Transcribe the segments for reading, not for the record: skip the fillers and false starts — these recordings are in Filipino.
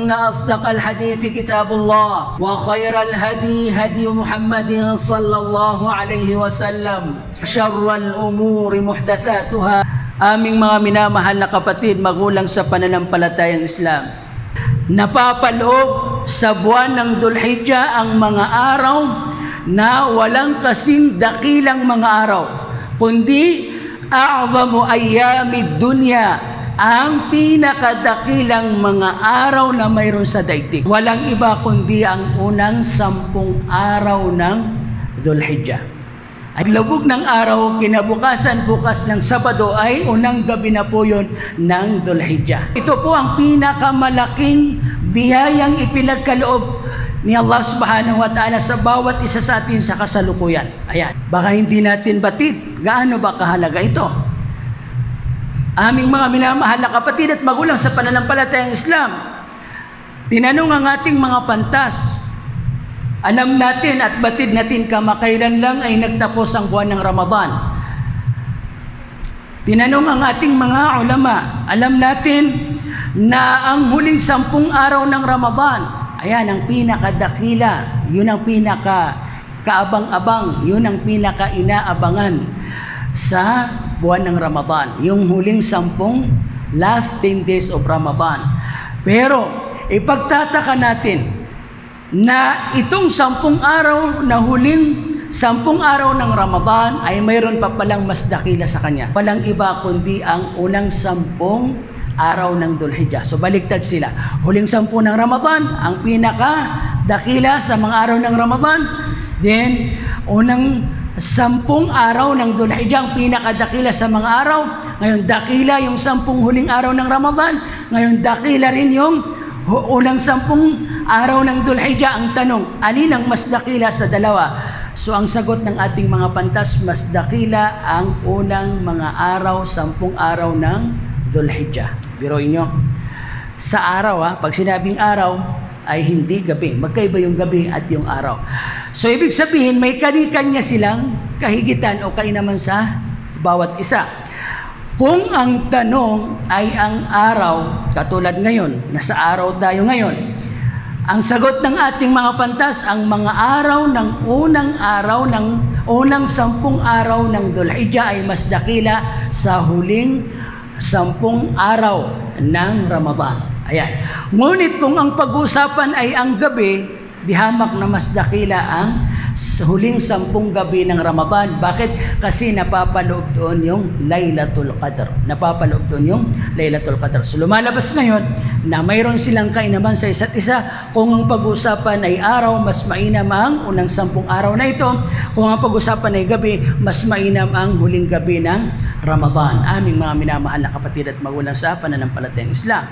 فإن أصدق الحديث كتاب الله وخير الهدي هدي محمد صلى الله عليه وسلم شر الأمور محدثاتها. Aming mga minamahal na kapatid, magulang sa pananampalatayang Islam, napapaloob sa buwan ng Dhul-Hijjah ang mga araw na walang kasing dakilang mga araw, kundi a'zamu ayyamid dunya, ang pinakadakilang mga araw na mayroon sa daigdig. Walang iba kundi ang unang 10 araw ng Dhul-Hijjah. Ay labog ng araw, kinabukasan bukas ng Sabado ay unang gabi na po yun ng Dhul-Hijjah. Ito po ang pinakamalaking biyayang ipinagkaloob ni Allah subhanahu wa ta'ala sa bawat isa sa atin sa kasalukuyan. Ayan, baka hindi natin batid gaano ba kahalaga ito. Aming mga minamahal na kapatid at magulang sa pananampalatayang Islam, tinanong ang ating mga pantas. Alam natin at batid natin kamakailan lang ay nagtapos ang buwan ng Ramadan. Tinanong ang ating mga ulama, alam natin na ang huling 10 araw ng Ramadan, ayan ang pinakadakila, yun ang pinaka-kaabang-abang, yun ang pinaka-inaabangan sa buwan ng Ramadan, yung huling 10 last 10 days of Ramadan. Pero ipagtataka natin na itong 10 araw na huling 10 araw ng Ramadan ay mayroon pa palang mas dakila sa kanya. Walang iba kundi ang unang 10 araw ng Dhul-Hijjah. So baliktad sila. Huling 10 ng Ramadan, ang pinaka dakila sa mga araw ng Ramadan. Then, unang 10 araw ng Dhul-Hijjah, ang pinakadakila sa mga araw. Ngayon, dakila yung 10 huling araw ng Ramadan. Ngayon, dakila rin yung unang 10 araw ng Dhul-Hijjah. Ang tanong, alin ang mas dakila sa dalawa? So ang sagot ng ating mga pantas, mas dakila ang unang mga araw, 10 araw ng Dhul-Hijjah. Biruin nyo, sa araw pag sinabing araw ay hindi gabi. Magkaiba yung gabi at yung araw. So ibig sabihin, may kani-kanya silang kahigitan o kainaman sa bawat isa. Kung ang tanong ay ang araw, katulad ngayon, nasa araw tayo ngayon, ang sagot ng ating mga pantas, ang mga araw ng unang 10 araw ng Dhul-Hijjah ay mas dakila sa huling 10 araw ng Ramadan. Ayan. Ngunit kung ang pag-uusapan ay ang gabi, di hamak na mas dakila ang huling 10 gabi ng Ramadan. Bakit? Kasi napapaloob doon yung Laylatul Qadr. Napapaloob doon yung Laylatul Qadr. So lumalabas ngayon na mayroon silang kainaman sa isa't isa. Kung ang pag-usapan ay araw, mas mainam ang unang 10 araw na ito. Kung ang pag-usapan ay gabi, mas mainam ang huling gabi ng Ramadan. Aming mga minamahal na kapatid at magulang sa pananampalatayang Islam.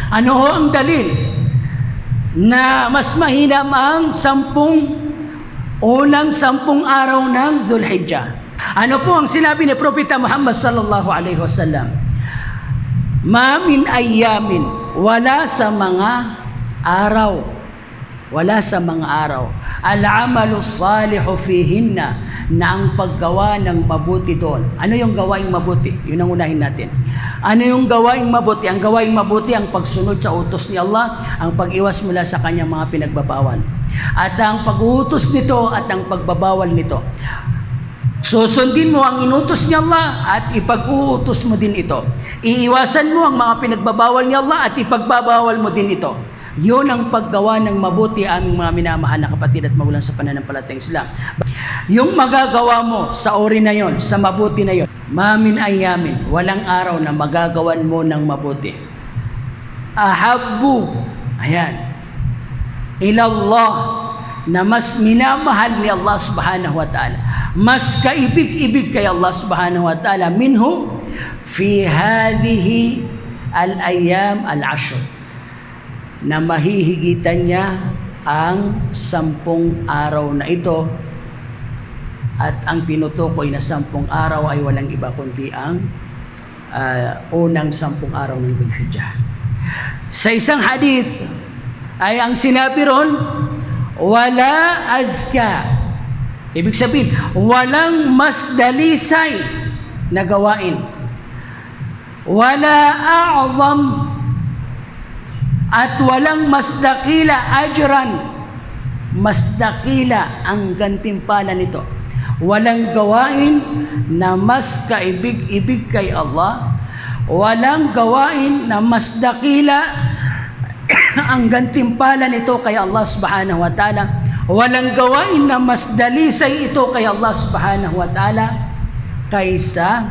Ano ho ang dalil na mas mainam ang unang 10 araw ng Dhul-Hijjah? Ano po ang sinabi ni Propeta Muhammad sallallahu alaihi wasallam? Ma min ayyamin, wala sa mga araw, al-amalu salihu fihinna, na ang paggawa ng mabuti doon. Ano yung gawaing mabuti? Yun ang unahin natin. Ano yung gawaing mabuti? Ang gawaing mabuti, ang pagsunod sa utos ni Allah, ang pag-iwas mula sa kanyang mga pinagbabawal. At ang pag-uutos nito at ang pagbabawal nito. Susundin mo ang inutos ni Allah at ipag-uutos mo din ito. Iiwasan mo ang mga pinagbabawal ni Allah at ipagbabawal mo din ito. Yun ang paggawa ng mabuti, aming mga minamahal na kapatid at magulang sa pananampalatayang Islam. Yung magagawa mo sa ori na yon, sa mabuti na yon, mamin ayamin, walang araw na magagawan mo ng mabuti. Ahabbu, ayan, ilallah, na mas minamahal ni Allah subhanahu wa ta'ala, mas kaibig-ibig kay Allah subhanahu wa ta'ala, minhu fi hadhihi al-ayyam al-ashr, na mahihigitan niya ang 10 araw na ito. At ang tinutukoy na 10 araw ay walang iba kundi ang unang 10 araw ng Dhul-Hijjah. Sa isang hadith ay ang sinabi ron, wala azka. Ibig sabihin, walang mas dalisay na gawain. Wala a'zam at walang mas dakila ajran, mas dakila ang gantimpala nito. Walang gawain na mas kaibig-ibig kay Allah, walang gawain na mas dakila ang gantimpala nito kay Allah subhanahu wa ta'ala, walang gawain na mas dalisay ito kay Allah subhanahu wa ta'ala kaysa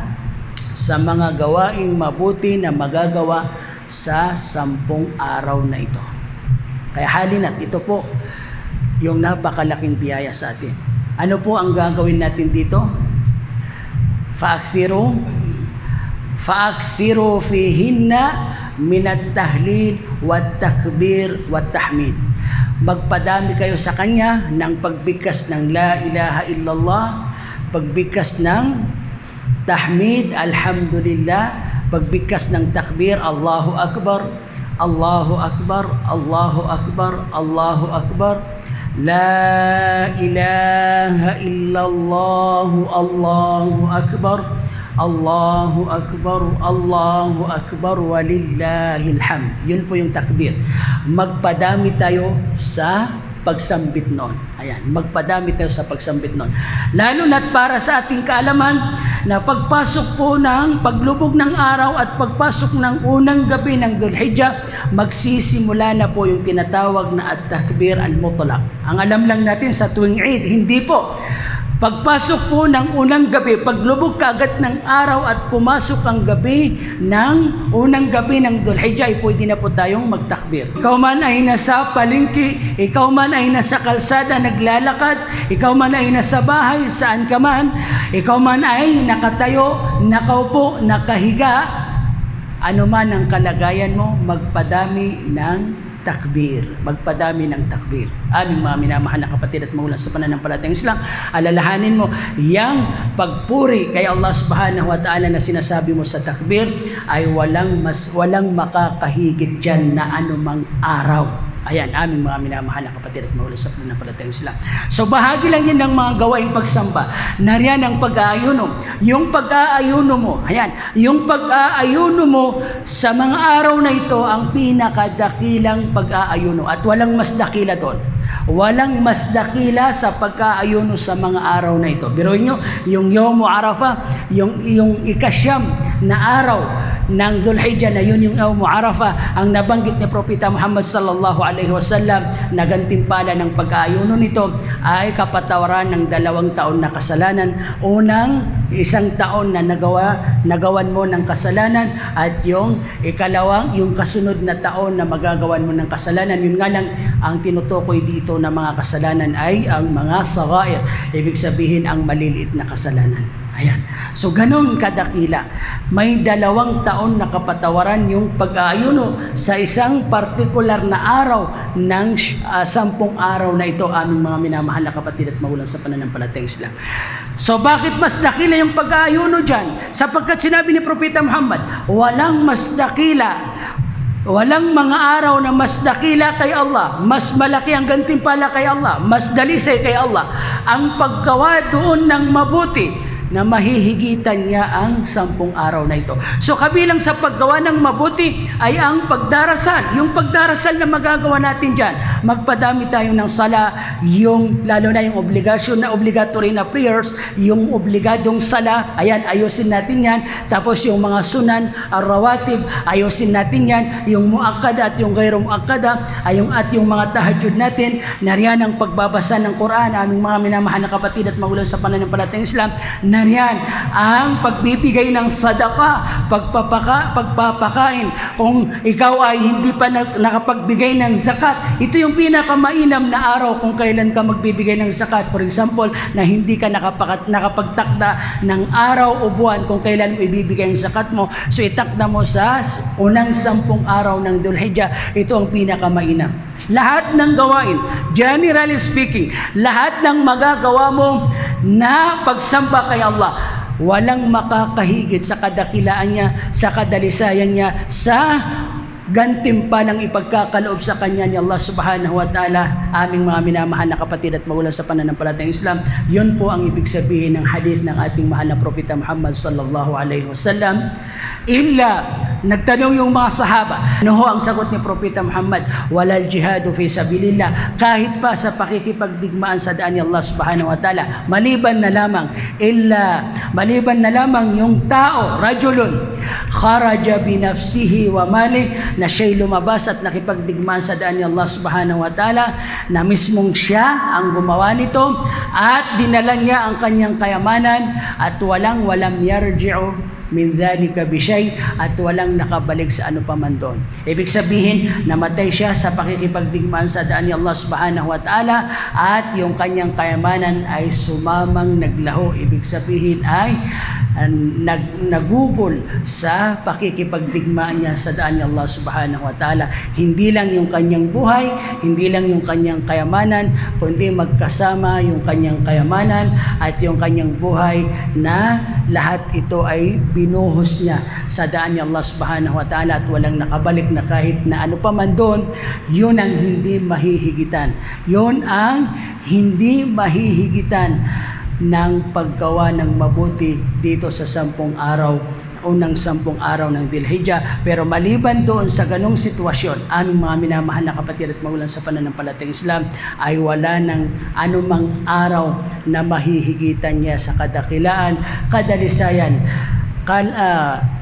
sa mga gawaing mabuti na magagawa sa 10 araw na ito. Kaya halina't ito po yung napakalaking biyaya sa atin. Ano po ang gagawin natin dito? Fa'akthiru fihinna minat tahlil wat takbir wat tahmid. Magpadami kayo sa kanya ng pagbigkas ng la ilaha illallah, pagbigkas ng tahmid, alhamdulillah, pagbigkas ng takbir, Allahu Akbar, Allahu Akbar, Allahu Akbar, Allahu Akbar, la ilaha illallah, Allahu Akbar, Allahu Akbar, Allahu Akbar, walillahil hamd. Yun po yung takbir. Magpadami tayo sa pagsambit noon. Ayan, magpadami tayo sa pagsambit noon. Lalo na't para sa ating kaalaman na pagpasok po ng paglubog ng araw at pagpasok ng unang gabi ng Dhul-Hijjah, magsisimula na po yung tinatawag na at-takbir al-mutlaq. Ang alam lang natin sa tuwing Eid, hindi po. Pagpasok po ng unang gabi, paglubog kaagad ng araw at pumasok ang gabi ng unang gabi ng Dhul-Hijjah, ay pwede na po tayong magtakbir. Ikaw man ay nasa palengke, ikaw man ay nasa kalsada naglalakad, ikaw man ay nasa bahay, saan ka man, ikaw man ay nakatayo, nakaupo, nakahiga, ano man ang kalagayan mo, magpadami ng takbir. Magpadami ng takbir. Aming mga minamahal na kapatid at magulang sa pananampalatayang Islam, alalahanin mo, yang pagpuri kay Allah subhanahu wa ta'ala na sinasabi mo sa takbir ay walang makakahigit dyan na anumang araw. Ayan, aming mga minamahal na kapatid at magulang sa pananampalatayang Islam. So bahagi lang yun ng mga gawaing pagsamba. Nariyan ang pag-aayuno. Yung pag-aayuno mo, ayan, yung pag-aayuno mo sa mga araw na ito ang pinakadakilang pag-aayuno. At walang mas dakila doon. Walang mas dakila sa pag-aayuno sa mga araw na ito. Biruin nyo, yung Yawm Arafah, yung ikasyam na araw ng Dhul-Hijjah na yun yung Yawm Arafah, ang nabanggit ni Propeta Muhammad sallallahu alaihi wasallam na gantimpala ng pag-aayuno nito ay kapatawaran ng 2 taon na kasalanan. Unang 1 taon na nagawan mo ng kasalanan, at yung ikalawang, yung kasunod na taon na magagawan mo ng kasalanan. Yun nga lang ang tinutukoy dito na mga kasalanan ay ang mga sagair, ibig sabihin ang maliliit na kasalanan. Ayan. So ganun kadakila. May 2 taon na kapatawaran yung pag-aayuno sa isang partikular na araw ng 10 araw na ito, aming mga minamahal na kapatid at magulang sa pananampalatayang Islam. So bakit mas dakila yung pag-aayuno dyan? Sapagkat sinabi ni Propeta Muhammad, walang mas dakila, walang mga araw na mas dakila kay Allah, mas malaki ang gantimpala kay Allah, mas dalisay kay Allah ang paggawa doon ng mabuti na mahihigitan niya ang 10 araw na ito. So kabilang sa paggawa ng mabuti ay ang pagdarasal. Yung pagdarasal na magagawa natin dyan, magpadami tayo ng sala, yung lalo na yung obligasyon na obligatory na prayers, yung obligadong sala, ayan, ayusin natin yan. Tapos yung mga sunan, rawatib, ayusin natin yan. Yung muakkada at yung gayro muakkada, at yung mga tahajjud natin, nariyan ang pagbabasa ng Quran, aming mga minamahal na kapatid at magulang sa pananampalatayang Islam. Nariyan ang pagbibigay ng sadaka, pagpapakain. Kung ikaw ay hindi pa nakapagbigay ng zakat, ito yung pinakamainam na araw kung kailan ka magbibigay ng zakat. For example, na hindi ka nakapagtakda ng araw o buwan kung kailan mo ibibigay ang zakat mo. So itakda mo sa unang 10 araw ng Dhul-Hijjah. Ito ang pinakamainam. Lahat ng gawain, generally speaking, lahat ng magagawa mo na pagsamba kay Allah, walang makakahigit sa kadakilaan niya, sa kadalisayan niya, sa gantimpalang ipagkakaloob sa kanya ni Allah subhanahu wa ta'ala. Aming mga minamahal na kapatid at magulang sa pananampalatayang Islam, yun po ang ibig sabihin ng hadith ng ating mahal na Propeta Muhammad sallallahu alaihi wasallam. Illa, nagtanong yung mga sahaba, ano ho ang sagot ni Propeta Muhammad? Walal jihadu fi sabilillah, kahit pa sa pakikipagdigmaan sa daan ni Allah subhanahu wa ta'ala, maliban na lamang yung tao, rajulun kharaja binafsihi wa mali, na siya'y lumabas at nakipagdigmaan sa daan ni Allah subhanahu wa ta'ala, na mismong siya ang gumawa nito at dinala niya ang kanyang kayamanan at walam yarji'u min dhalika bishay, at walang nakabalik sa ano pa man doon. Ibig sabihin, namatay siya sa pakikipagdigmaan sa daan ni Allah subhanahu wa ta'ala at yung kanyang kayamanan ay sumamang naglaho. Ibig sabihin ay nagugol sa pakikipagdigmaan niya sa daan ni Allah subhanahu wa ta'ala. Hindi lang yung kanyang buhay, hindi lang yung kanyang kayamanan, kundi magkasama yung kanyang kayamanan at yung kanyang buhay, na lahat ito ay binuhos niya sa daan ni Allah subhanahu wa ta'ala at walang nakabalik na kahit na ano pa man doon. Yun ang hindi mahihigitan. Yun ang hindi mahihigitan ng paggawa ng mabuti dito sa 10 araw, unang 10 araw ng Dhul-Hijjah. Pero maliban doon sa ganong sitwasyon, aming mga minamahal na kapatid at magulang sa pananampalatayang Islam, ay wala ng anumang araw na mahihigitan niya sa kadakilaan, kadalisayan,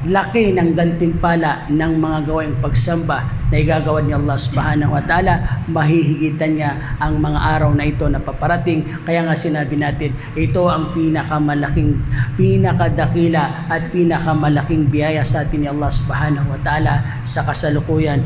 laki ng gantimpala ng mga gawaing pagsamba na igagawa ni Allah subhanahu wa ta'ala. Mahihigitan niya ang mga araw na ito na paparating. Kaya nga sinabi natin, ito ang pinakadakila at pinakamalaking biyaya sa atin ni Allah subhanahu wa ta'ala sa kasalukuyan.